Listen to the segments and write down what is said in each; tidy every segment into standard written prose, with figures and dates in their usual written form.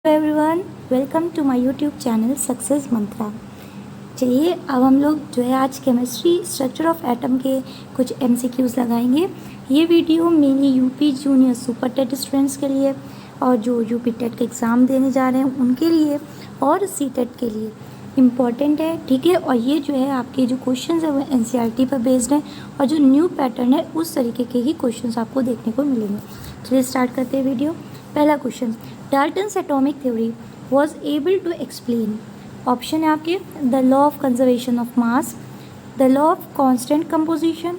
Everyone, welcome to my YouTube channel success mantra. चलिए अब हम लोग जो है आज केमिस्ट्री स्ट्रक्चर ऑफ एटम के कुछ एमसीक्यूज़ लगाएंगे। ये video mainly UP junior super TET students के लिए और जो यूपी टेट का एग्ज़ाम देने जा रहे हैं उनके लिए और सी टेट के लिए इम्पॉर्टेंट है, ठीक है। और ये जो है आपके जो क्वेश्चंस है वो एनसीईआरटी पर बेस्ड हैं और जो न्यू पैटर्न है उस तरीके के ही क्वेश्चंस आपको देखने को मिलेंगे। चलिए स्टार्ट करते हैं वीडियो। पहला question, Dalton's atomic theory was able to explain. Option है आपके the law of conservation of mass, the law of constant composition,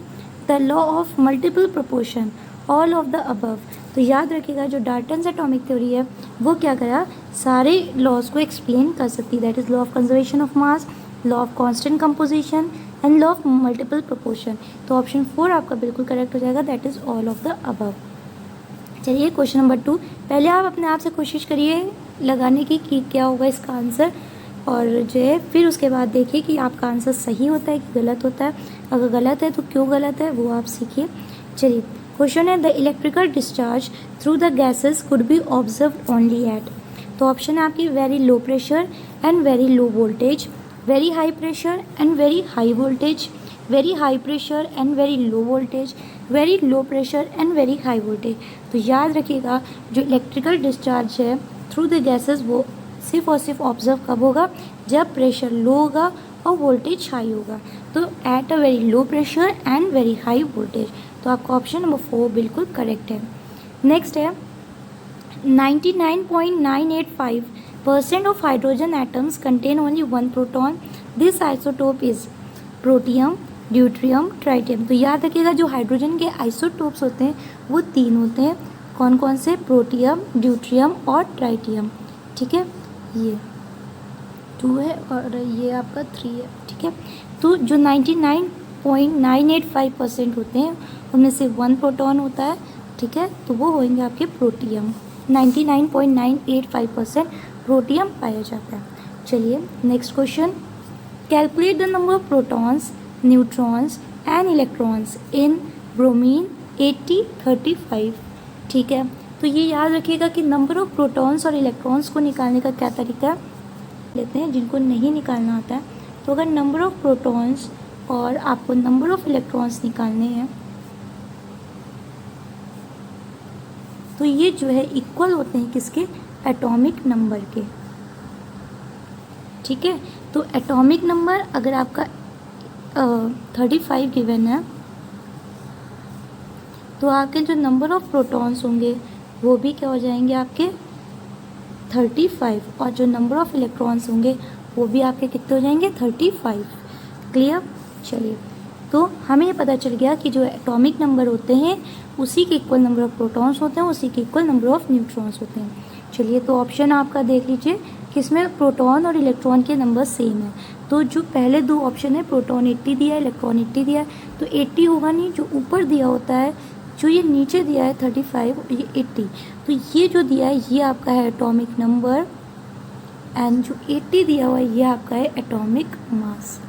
the law of multiple proportion, all of the above. तो याद रखिएगा जो Dalton's atomic theory है वो क्या करा, सारे लॉज को एक्सप्लेन कर सकती है। That is law of conservation of mass, law of constant composition and law of multiple proportion. तो ऑप्शन 4 आपका बिल्कुल करेक्ट हो जाएगा, that is all of the above. चलिए क्वेश्चन नंबर 2, पहले आप अपने आप से कोशिश करिए लगाने की कि क्या होगा इसका आंसर, और जो है फिर उसके बाद देखिए कि आपका आंसर सही होता है कि गलत होता है। अगर गलत है तो क्यों गलत है वो आप सीखिए। चलिए क्वेश्चन है the electrical discharge through the gases could be observed only at. तो ऑप्शन है आपकी very low pressure and very low voltage, very high pressure and very high voltage, very high pressure and very low voltage, very low pressure and very high voltage. तो याद रखिएगा जो electrical discharge है through the gases वो सिर्फ और सिर्फ observe कब होगा, जब प्रेशर लो होगा और वोल्टेज हाई होगा। तो at a very low pressure and very high voltage. तो आपका ऑप्शन नंबर 4 बिल्कुल करेक्ट है। नेक्स्ट है 99.985% of hydrogen atoms contain only one proton, this isotope is protium, deuterium, tritium. तो याद रखिएगा जो हाइड्रोजन के आइसोटोप्स होते हैं वो 3 होते हैं। कौन कौन से? प्रोटियम, ड्यूट्रियम और ट्राइटियम, ठीक है। ये 2 है और ये आपका 3 है, ठीक है। तो जो 99.985% होते हैं उनमें से 1 प्रोटॉन होता है, ठीक है। तो वो होंगे आपके प्रोटियम। 99.985% प्रोटियम पाया जाता है। चलिए next question, calculate the number of protons, neutrons and electrons in bromine 8035, ठीक है। तो ये याद रखिएगा कि नंबर ऑफ प्रोटॉन्स और इलेक्ट्रॉन्स को निकालने का क्या तरीका है लेते हैं जिनको नहीं निकालना आता है। तो अगर नंबर ऑफ प्रोटॉन्स और आपको नंबर ऑफ इलेक्ट्रॉन्स निकालने हैं तो ये जो है इक्वल होते हैं किसके? एटॉमिक नंबर के, ठीक है। तो एटॉमिक नंबर अगर आपका 35 गिवन है तो आपके जो नंबर ऑफ प्रोटॉन्स होंगे वो भी क्या हो जाएंगे आपके 35, और जो नंबर ऑफ इलेक्ट्रॉन्स होंगे वो भी आपके कितने हो जाएंगे 35। क्लियर? चलिए तो हमें ये पता चल गया कि जो एटॉमिक नंबर होते हैं उसी के इक्वल नंबर ऑफ प्रोटॉन्स होते हैं, उसी के इक्वल नंबर ऑफ न्यूट्रॉन्स होते हैं। चलिए तो ऑप्शन आपका देख लीजिए किसमें प्रोटॉन और इलेक्ट्रॉन के नंबर सेम है। तो जो पहले 2 ऑप्शन है प्रोटॉन 80 दिया है, इलेक्ट्रॉन 80 दिया है, तो 80 होगा नहीं, जो ऊपर दिया होता है, जो ये नीचे दिया है 35 ये 80, तो ये जो दिया है ये आपका है एटॉमिक नंबर एंड जो 80 दिया हुआ है ये आपका है एटॉमिक मास।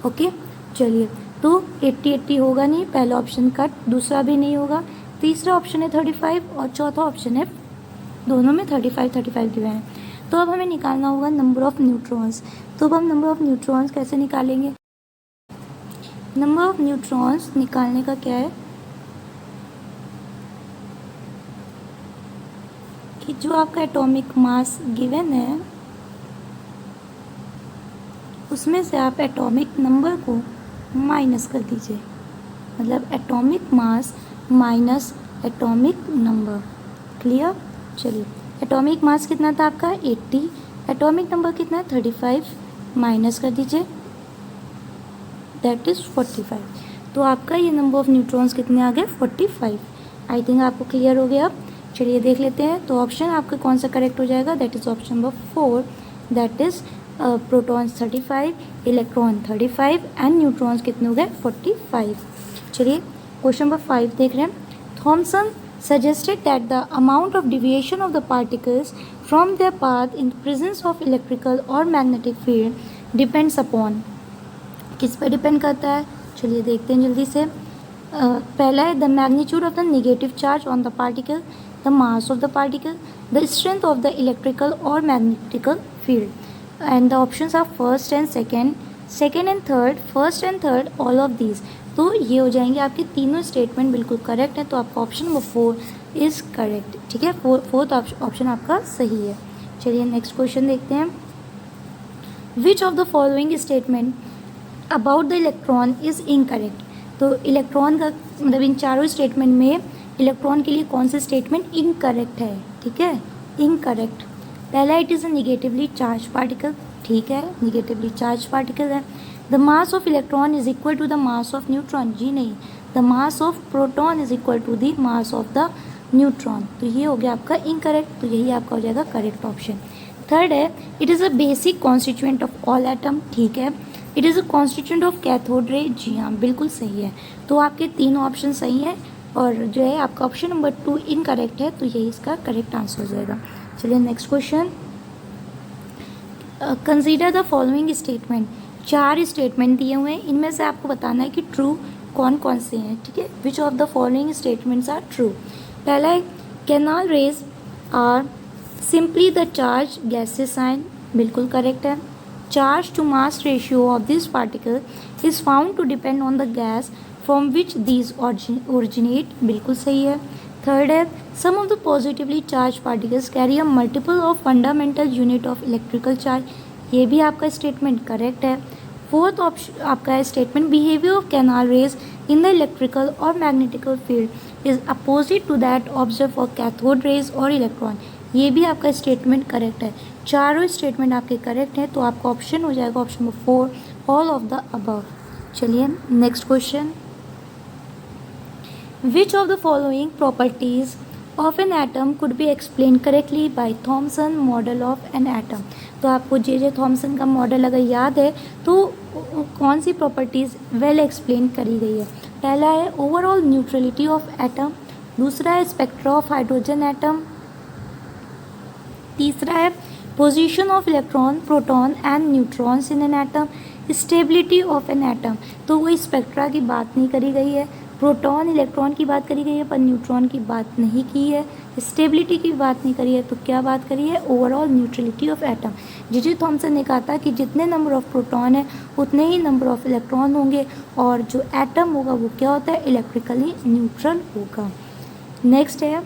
ओके चलिए तो 80 होगा नहीं, पहला ऑप्शन कट, दूसरा भी नहीं होगा, तीसरा ऑप्शन है 35 और चौथा ऑप्शन है दोनों में 35 दिए हैं। तो अब हमें निकालना होगा नंबर ऑफ न्यूट्रॉन्स। तो अब हम नंबर ऑफ न्यूट्रॉन्स कैसे निकालेंगे? नंबर ऑफ न्यूट्रॉन्स निकालने का क्या है कि जो आपका एटॉमिक मास गिवन है उसमें से आप एटॉमिक नंबर को माइनस कर दीजिए, मतलब atomic mass minus atomic number. Clear? चलिए एटॉमिक मास कितना था आपका 80, एटॉमिक नंबर कितना है 35, माइनस कर दीजिए, दैट इज़ 45। तो आपका ये नंबर ऑफ न्यूट्रॉन्स कितने आ गए 45। आई थिंक आपको क्लियर हो गया। अब चलिए देख लेते हैं तो ऑप्शन आपका कौन सा करेक्ट हो जाएगा, that is option number 4, that is protons 35, electron 35 and neutrons कितने हो गए 45। चलिए क्वेश्चन नंबर 5 देख रहे हैं। Thomson suggested that the amount of deviation of the particles from their path in presence of electrical or magnetic field depends upon, किस पर depend करता है? चलिए देखते हैं जल्दी से। पहला है the magnitude of the negative charge on the particle, the mass of the particle, the strength of the electrical or magnetical field. And the options are first and second and third, first and third, all of these. तो ये हो जाएंगे आपके तीनों statement बिल्कुल correct है, तो आपका ऑप्शन नंबर 4 इज़ करेक्ट. ठीक है, फोर्थ ऑप्शन आपका सही है. चलिए नेक्स्ट क्वेश्चन देखते हैं. विच of the following statement about the electron is incorrect. तो इलेक्ट्रॉन का मतलब इन चारों स्टेटमेंट में इलेक्ट्रॉन के लिए कौन सा स्टेटमेंट इनकरेक्ट है. ठीक है, इनकरेक्ट. पहला, it is a negatively charge particle. ठीक है, निगेटिवली चार्ज पार्टिकल है. The mass of electron is equal to the mass of neutron. जी नहीं, the mass of proton is equal to the mass of the neutron. तो ये हो गया आपका इनकरेक्ट, तो यही आपका हो जाएगा करेक्ट ऑप्शन. थर्ड है, it is a basic constituent of all atom. ठीक है, it is a constituent of cathode ray. जी हाँ, बिल्कुल सही है. तो आपके तीनों ऑप्शन सही हैं और जो है आपका ऑप्शन नंबर 2 इनकरेक्ट है, तो यही इसका करेक्ट आंसर हो जाएगा. चलिए next question. Consider the following statement. 4 statement दिए हुए हैं, इनमें से आपको बताना है कि ट्रू कौन कौन से हैं. ठीक है, which of the following statements are true. पहला है, canal rays are simply the charge gases sign. बिल्कुल करेक्ट है. Charge to mass ratio of this particle is found to depend on the gas from which these originate. बिल्कुल सही है. Third है, some of the positively charge particles carry a multiple of fundamental unit of electrical charge. ये भी आपका statement correct है. Fourth option आपका statement, behaviour of canal rays in the electrical और magnetical field is opposite to that observe for cathode rays और electron. ये भी आपका स्टेटमेंट करेक्ट है. चारों स्टेटमेंट आपके करेक्ट हैं, तो आपका ऑप्शन हो जाएगा option number 4 all of the above. चलिए next question. Which of the following properties of an atom could be explain correctly by Thomson model of an atom. तो आपको जे थॉमसन का मॉडल अगर याद है तो कौन सी प्रॉपर्टीज़ वेल एक्सप्लेन करी गई है. पहला है, ओवरऑल न्यूट्रलिटी ऑफ एटम. दूसरा है, स्पेक्ट्रा ऑफ हाइड्रोजन एटम. तीसरा है, position of electron, proton and neutrons in an atom. Stability of an atom. तो वो स्पेक्ट्रा की बात नहीं करी गई है, प्रोटॉन इलेक्ट्रॉन की बात करी गई है पर न्यूट्रॉन की बात नहीं की है, स्टेबिलिटी की बात नहीं करी है. तो क्या बात करी है, overall neutrality of atom. J Thomson ने कहा था कि जितने नंबर ऑफ प्रोटॉन है उतने ही नंबर ऑफ इलेक्ट्रॉन होंगे और जो एटम होगा वो क्या होता है, इलेक्ट्रिकली न्यूट्रल होगा. नेक्स्ट है,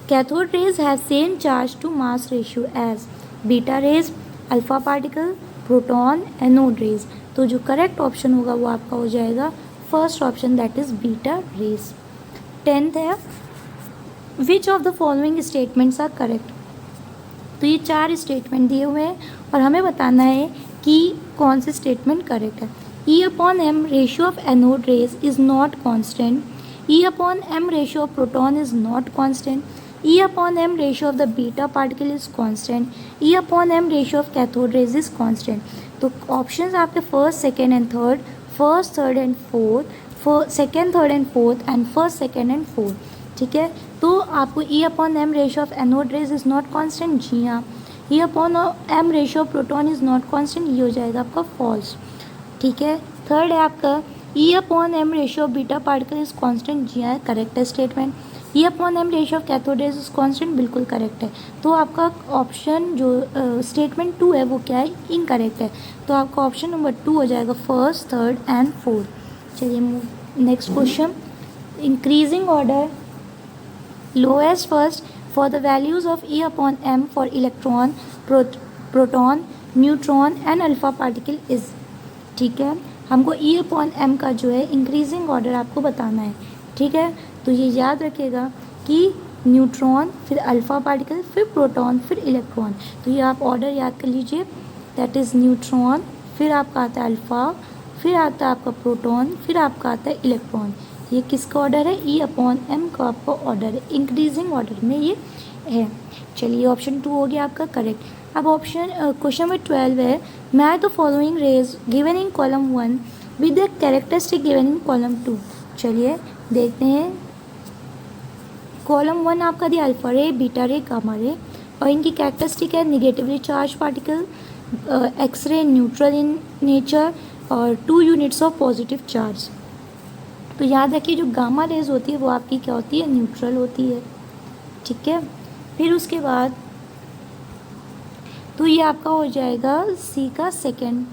cathode rays have same charge to mass ratio as beta rays, alpha particle, proton, anode rays. तो जो करेक्ट ऑप्शन होगा वो आपका हो जाएगा first option, that is beta rays. 10th है, which of the following statements are correct. तो ये 4 स्टेटमेंट दिए हुए हैं और हमें बताना है कि कौन से स्टेटमेंट करेक्ट है. E/m ratio of anode rays is not constant. E/m ratio of proton is not constant. E/m ratio of the beta particle is constant. E/m ratio of cathode rays is constant. तो option आपके first, second and third, first, third and fourth, second, third and fourth and first, second and fourth. ठीक है, तो आपको E/m ratio of anode rays is not constant. जी हाँ. E/m ratio of proton is not constant. ये हो जाएगा आपका फॉल्स. ठीक है. थर्ड है आपका E/m ratio of beta particle is constant. जी हाँ, करेक्ट है statement. E/m ratio of cathode rays is constant, बिल्कुल करेक्ट है. तो आपका ऑप्शन जो स्टेटमेंट 2 है वो क्या है, इनकरेक्ट है. तो आपका ऑप्शन नंबर 2 हो जाएगा फर्स्ट, थर्ड एंड फोर्थ. चलिए next question. Increasing order lowest first for the values of E/m for electron, proton, neutron and alpha particle is. ठीक है, हमको E/m का जो है इंक्रीजिंग ऑर्डर आपको बताना है. ठीक है, तो ये याद रखिएगा कि न्यूट्रॉन, फिर अल्फा पार्टिकल, फिर प्रोटॉन, फिर इलेक्ट्रॉन. तो ये आप ऑर्डर याद कर लीजिए, दैट इज़ न्यूट्रॉन, फिर आपका आता है अल्फ़ा, फिर आता है आपका प्रोटॉन, फिर आपका आता है इलेक्ट्रॉन. ये किसका ऑर्डर है, E/m का आपका ऑर्डर है, इंक्रीजिंग ऑर्डर में ये है. चलिए ऑप्शन 2 हो गया आपका करेक्ट. अब ऑप्शन क्वेश्चन नंबर 12 है, match the following rays given in column 1 with the characteristic given in column 2. चलिए देखते हैं. कॉलम 1 आपका दिया अल्फा रे, बीटा रे, गामा रे और इनकी कैरेक्टरिस्टिक है negatively charge particle, X ray, neutral in nature और 2 यूनिट्स ऑफ पॉजिटिव चार्ज. तो याद रखिए जो गामा रेज होती है वो आपकी क्या होती है, न्यूट्रल होती है. ठीक है। फिर उसके बाद तो ये आपका हो जाएगा सी का सेकंड,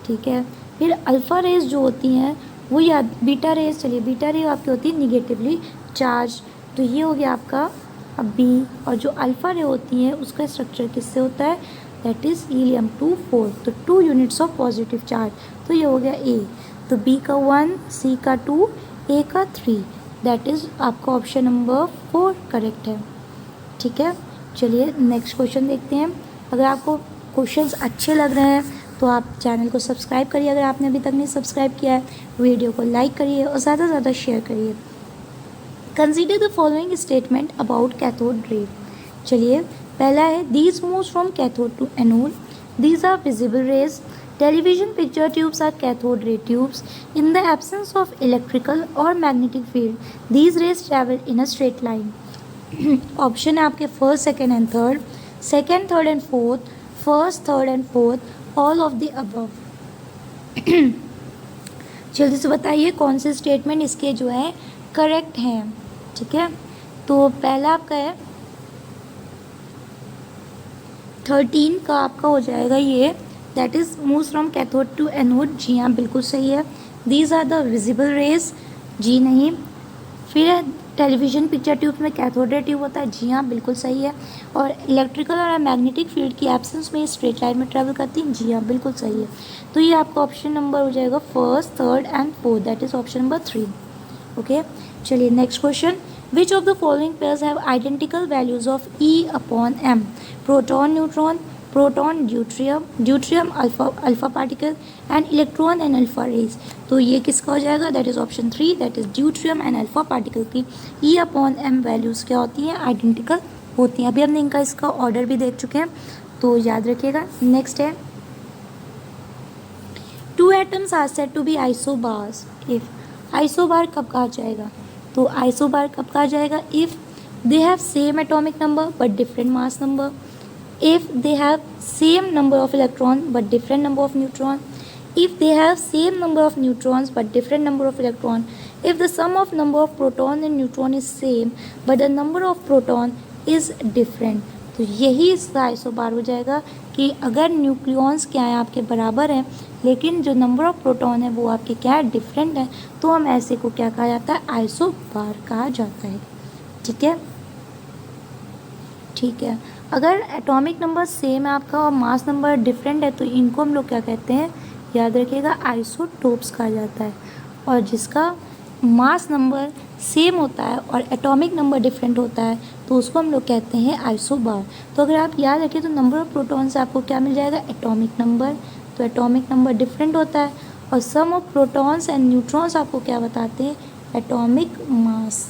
ठीक है। फिर अल्फ़ा रेज जो होती हैं वो याद, बीटा रेज, चलिए बीटा रे आपकी होती है निगेटिवली चार्ज, तो ये हो गया आपका बी। और जो अल्फ़ा रे होती हैं उसका स्ट्रक्चर किससे होता है, दैट इज़ हीलियम 2 4, तो 2 यूनिट्स ऑफ पॉजिटिव चार्ज, तो ये हो गया ए। तो बी का 1, सी का 2, ए का 3, दैट इज़ आपका ऑप्शन नंबर 4 करेक्ट है, ठीक है। चलिए नेक्स्ट क्वेश्चन देखते हैं। अगर आपको क्वेश्चंस अच्छे लग रहे हैं तो आप चैनल को सब्सक्राइब करिए, अगर आपने अभी तक नहीं सब्सक्राइब किया है वीडियो को लाइक करिए और ज़्यादा से ज़्यादा शेयर करिए। Consider the following statement about cathode ray. चलिए पहला है these moves from cathode to anode, these are visible rays, television picture tubes are cathode ray tubes, in the absence of electrical और magnetic field these rays travel in a straight line. Option है आपके first, second and third, second, third and fourth, first, third and fourth, all of the above. जल्दी से बताइए कौन से statement इसके जो है करेक्ट हैं, ठीक है। तो पहला आपका है 13 का आपका हो जाएगा ये, that is moves from cathode to anode, जी हाँ बिल्कुल सही है। These are the visible rays, जी नहीं। फिर है टेलीविजन पिक्चर ट्यूब में कैथोड रे ट्यूब होता है, जी हाँ बिल्कुल सही है। और इलेक्ट्रिकल और मैग्नेटिक फील्ड की एब्सेंस में स्ट्रेट लाइन में ट्रैवल करती है, जी हाँ बिल्कुल सही है। तो ये आपका ऑप्शन नंबर हो जाएगा first, third and fourth, that is option number 3, okay. चलिए next question, which of the following pairs have identical values of E/m, proton neutron, proton deuterium, deuterium alpha particle and electron and alpha rays. तो ये किसका हो जाएगा, that is option 3, that is deuterium and alpha particle की E/m values क्या होती हैं, identical होती हैं। अभी हमने इनका इसका ऑर्डर भी देख चुके हैं तो याद रखिएगा। नेक्स्ट है 2 atoms are said to be isobars if, isobar कब कहा जाएगा, तो आइसोबार कब कहा जाएगा, if they have same atomic number but different mass number, if they have same number of electron but different number of neutron, if they have same number of neutrons but different number of electron, if the sum of number of proton and neutron is same but the number of proton is different। तो यही इसका isobar हो जाएगा कि अगर nucleons क्या है आपके बराबर हैं लेकिन जो नंबर ऑफ प्रोटॉन है वो आपके क्या है, डिफरेंट है, तो हम ऐसे को क्या कहा जाता है, आइसोबार कहा जाता है, ठीक है। ठीक है, अगर एटॉमिक नंबर सेम है आपका और मास नंबर डिफरेंट है तो इनको हम लोग क्या कहते हैं, याद रखिएगा आइसोटोप्स कहा जाता है। और जिसका मास नंबर सेम होता है और एटॉमिक नंबर डिफरेंट होता है तो उसको हम लोग कहते हैं आइसोबार। तो अगर आप याद रखें तो नंबर ऑफ प्रोटॉन से आपको क्या मिल जाएगा, एटॉमिक नंबर, तो एटॉमिक नंबर डिफरेंट होता है और सम ऑफ प्रोटॉन्स एंड न्यूट्रॉन्स आपको क्या बताते हैं, एटॉमिक मास,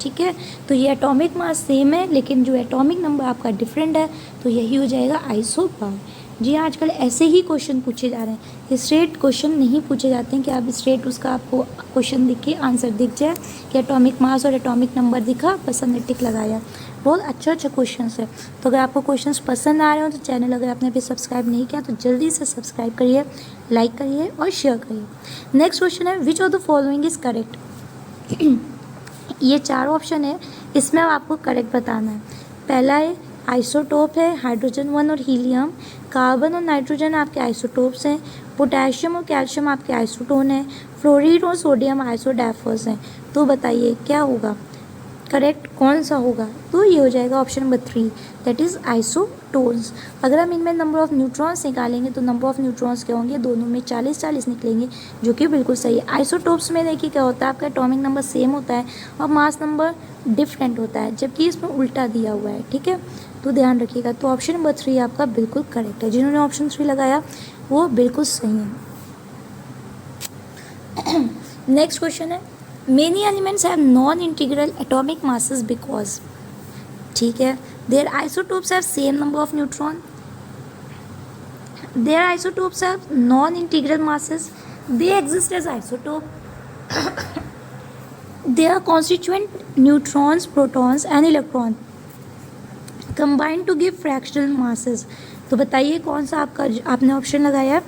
ठीक है। तो ये एटॉमिक मास सेम है लेकिन जो एटॉमिक नंबर आपका डिफरेंट है तो यही हो जाएगा आइसोबार। जी हाँ, आजकल ऐसे ही क्वेश्चन पूछे जा रहे हैं, स्ट्रेट क्वेश्चन नहीं पूछे जाते हैं कि आप स्ट्रेट उसका आपको क्वेश्चन दिख के आंसर दिख जाए कि एटॉमिक मास और एटॉमिक नंबर दिखा, बस हमने टिक लगाया। बहुत अच्छा क्वेश्चन है। तो अगर आपको क्वेश्चन पसंद आ रहे हो तो चैनल अगर आपने अभी सब्सक्राइब नहीं किया तो जल्दी से सब्सक्राइब करिए, लाइक करिए और शेयर करिए। नेक्स्ट क्वेश्चन है, which of the following is correct. ये 4 ऑप्शन है, इसमें आपको करेक्ट बताना है। पहला है आइसोटोप है, हाइड्रोजन 1 और हीलियम, कार्बन और नाइट्रोजन आपके आइसोटोप्स हैं, पोटेशियम और कैल्शियम आपके आइसोटोन हैं, फ्लोरीन और सोडियम आइसोडैफर्स हैं। तो बताइए क्या होगा, करेक्ट कौन सा होगा, तो ये हो जाएगा option number 3, that is isotones. अगर हम इनमें नंबर ऑफ़ न्यूट्रॉन्स निकालेंगे तो नंबर ऑफ़ न्यूट्रॉन्स क्या होंगे, दोनों में 40-40 निकलेंगे, जो कि बिल्कुल सही है। आइसोटोप्स में देखिए क्या होता है, आपका एटॉमिक नंबर सेम होता है और मास नंबर डिफरेंट होता है, जबकि इसमें उल्टा दिया हुआ है, ठीक है, तो ध्यान रखिएगा। तो ऑप्शन नंबर 3 आपका बिल्कुल करेक्ट है, जिन्होंने ऑप्शन 3 लगाया वो बिल्कुल सही है। नेक्स्ट क्वेश्चन है, many elements have non integral atomic masses because, ठीक है, their isotopes have same number of neutron, their isotopes have non integral masses, they exist as isotope, they are constituent neutrons, protons and electron combined to give fractional masses। तो बताइए कौन सा आपका आपने option लगाया।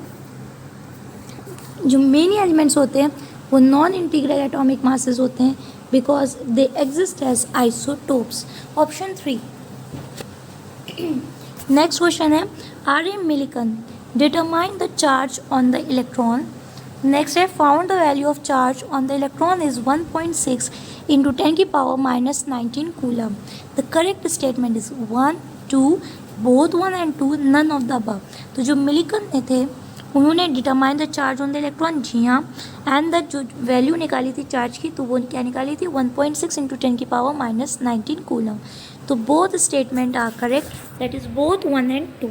जो मेनी एलिमेंट्स होते हैं वो नॉन इंटीग्रल एटॉमिक मासेस होते हैं, because they exist as isotopes. Option 3. Next question है R.M. Millikan determine the charge on the electron. Next है found the value of charge on the electron is 1.6 into 10 की power minus 19 coulomb. The correct statement is 1, 2, both 1 and 2, none of the above. तो जो Millikan ने थे उन्होंने determine the charge on the electron, जी हाँ, and the जो value निकाली थी चार्ज की तो वो क्या निकाली थी 1.6 इंटू 10 की पावर माइनस 19 कूलम. तो both statement are correct, that is both 1 and 2.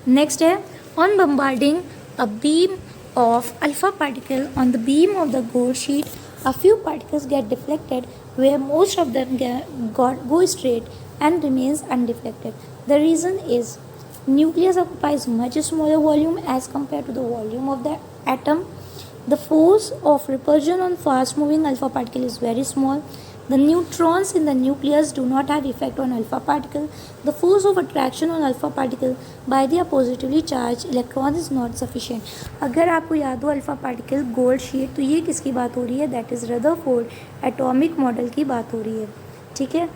Next है on bombarding a beam of alpha particle on the beam of the gold sheet, a few particles get deflected where most of them go straight and remains undeflected. The reason is nucleus occupies much smaller volume as compared to the volume of the atom. The force of repulsion on fast moving alpha particle is very small. The neutrons in the nucleus do not have effect on alpha particle. The force of attraction on alpha particle by the positively charged electron is not sufficient. अगर आपको याद हो alpha particle gold sheet, तो ये किसकी बात हो रही है, that is Rutherford atomic model की बात हो रही है. ठीक है,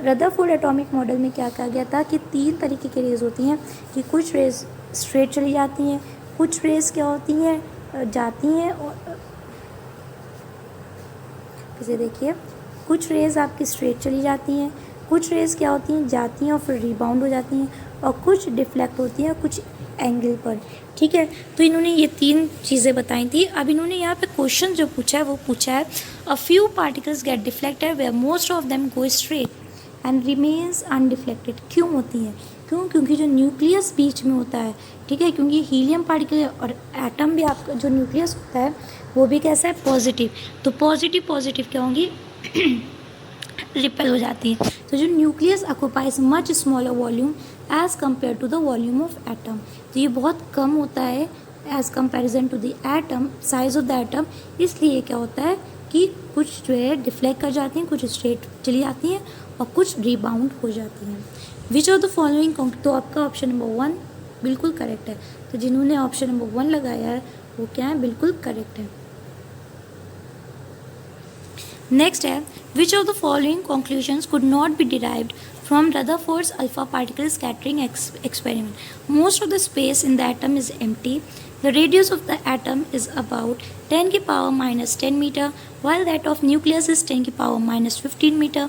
रदरफोर्ड एटॉमिक मॉडल में क्या कहा गया था कि 3 तरीके की रेज होती हैं कि कुछ रेज स्ट्रेट चली जाती हैं, कुछ रेज क्या होती हैं जाती हैं, और इसे देखिए कुछ रेज़ आपकी स्ट्रेट चली जाती हैं, कुछ रेज़ क्या होती हैं जाती हैं और फिर रिबाउंड हो जाती हैं, और कुछ डिफ्लेक्ट होती हैं कुछ एंगल पर. ठीक है, तो इन्होंने ये 3 चीज़ें बताई थी. अब इन्होंने यहाँ पे क्वेश्चन जो पूछा है वो पूछा है a few particles get deflected where most of them go straight and remains undeflected. क्यों होती हैं? क्योंकि जो न्यूक्लियस बीच में होता है, ठीक है, क्योंकि हीलियम पार्टिकल और एटम भी आपका जो न्यूक्लियस होता है वो भी कैसा है पॉजिटिव. तो पॉजिटिव क्या होंगी रिपेल हो जाती है. तो जो nucleus occupies much smaller volume as compare to the volume of atom. तो ये बहुत कम होता है as comparison to the atom, size of the atom. इसलिए क्या होता है कि कुछ जो है डिफ्लेक्ट कर जाती हैं, कुछ स्ट्रेट चली जाती हैं और कुछ रिबाउंड हो जाती हैं. विच ऑफ द फॉलोइंग, तो आपका ऑप्शन नंबर 1 बिल्कुल करेक्ट है. तो जिन्होंने ऑप्शन नंबर 1 लगाया है वो क्या है, बिल्कुल करेक्ट है. नेक्स्ट है which of the following conclusions could not be derived from Rutherford's alpha particle scattering experiment. Most of the space in the atom is empty. The radius of the atom is about 10 की power minus 10 meter, while that of nucleus is 10 की power minus 15 meter.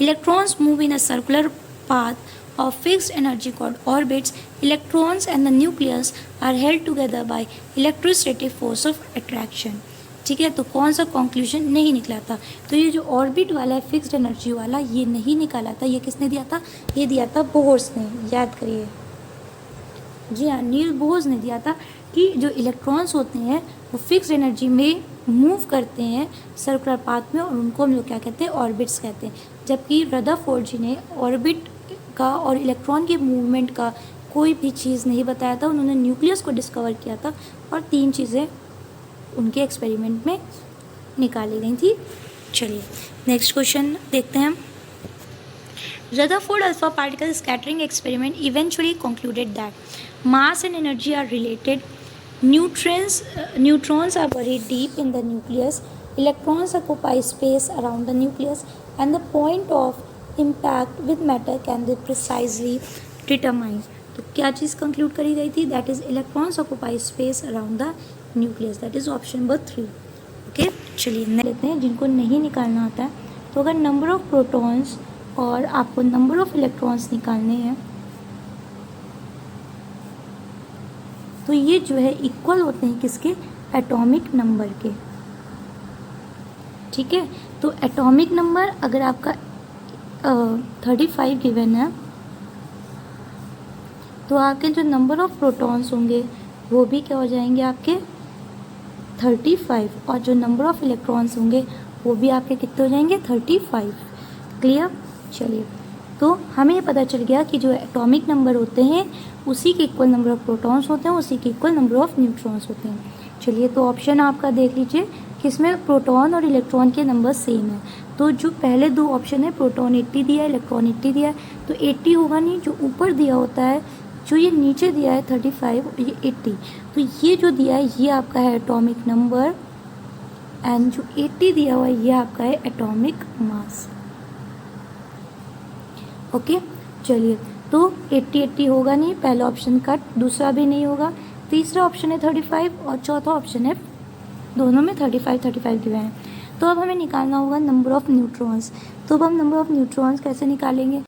Electrons move in a circular path of fixed energy called orbits. Electrons and the nucleus are held together by electrostatic force of attraction. ठीक है, तो कौन सा conclusion नहीं निकला था? तो ये जो ऑर्बिट वाला है फिक्स्ड एनर्जी वाला, ये नहीं निकाला था. ये किसने दिया था? ये दिया था बोर्स ने. याद करिए, जी हाँ, नील बोर्स ने दिया था कि जो इलेक्ट्रॉन्स होते हैं वो फिक्स्ड एनर्जी में मूव करते हैं सर्कुलर पाथ में, और उनको हम लोग क्या कहते हैं, ऑर्बिट्स कहते हैं. जबकि रदरफोर्ड जी ने ऑर्बिट का और इलेक्ट्रॉन के मूवमेंट का कोई भी चीज़ नहीं बताया था. उन्होंने न्यूक्लियस को डिस्कवर किया था और 3 चीज़ें उनके एक्सपेरिमेंट में निकाली गई थी. चलिए नेक्स्ट क्वेश्चन देखते हैं. Rutherford alpha particle scattering experiment eventually concluded that mass and energy are related. Neutrons are buried deep in the nucleus. Electrons occupy space around the nucleus, and the point of impact with matter can be precisely determined. तो क्या चीज़ conclude करी गई थी? That is electrons occupy space around the nucleus. That is option number 3. Okay, चलिए लेते हैं जिनको नहीं निकालना आता है. तो अगर नंबर ऑफ प्रोटॉन्स और आपको नंबर ऑफ इलेक्ट्रॉन्स निकालने हैं तो ये जो है इक्वल होते हैं किसके? एटॉमिक नंबर के. ठीक है, तो एटॉमिक नंबर अगर आपका 35 गिवन है तो आपके जो नंबर ऑफ प्रोटॉन्स होंगे वो भी क्या हो जाएंगे आपके 35, और जो नंबर ऑफ इलेक्ट्रॉन्स होंगे वो भी आपके कितने हो जाएंगे 35. क्लियर? चलिए, तो हमें ये पता चल गया कि जो एटॉमिक नंबर होते हैं उसी के इक्वल नंबर ऑफ प्रोटॉन्स होते हैं, उसी के इक्वल नंबर ऑफ न्यूट्रॉन्स होते हैं. चलिए, तो ऑप्शन आपका देख लीजिए किसमें प्रोटॉन और इलेक्ट्रॉन के नंबर सेम है. तो जो पहले 2 ऑप्शन है, प्रोटॉन 80 दिया है, इलेक्ट्रॉन 80 दिया है, तो 80 होगा नहीं. जो ऊपर दिया होता है, जो ये नीचे दिया है 35, ये 80. तो ये जो दिया है ये आपका है एटॉमिक नंबर एंड जो 80 दिया हुआ है ये आपका है एटॉमिक मास। ओके, चलिए, तो 80 होगा नहीं, पहला ऑप्शन कट, दूसरा भी नहीं होगा, तीसरा ऑप्शन है 35 और चौथा ऑप्शन है, दोनों में 35 दिए हैं। तो अब हमें निकालना होगा नंबर ऑफ़ न्यूट्रॉन्स। तो अब हम नंबर ऑफ़ न्यूट्रॉन्स कैसे निकालेंगे?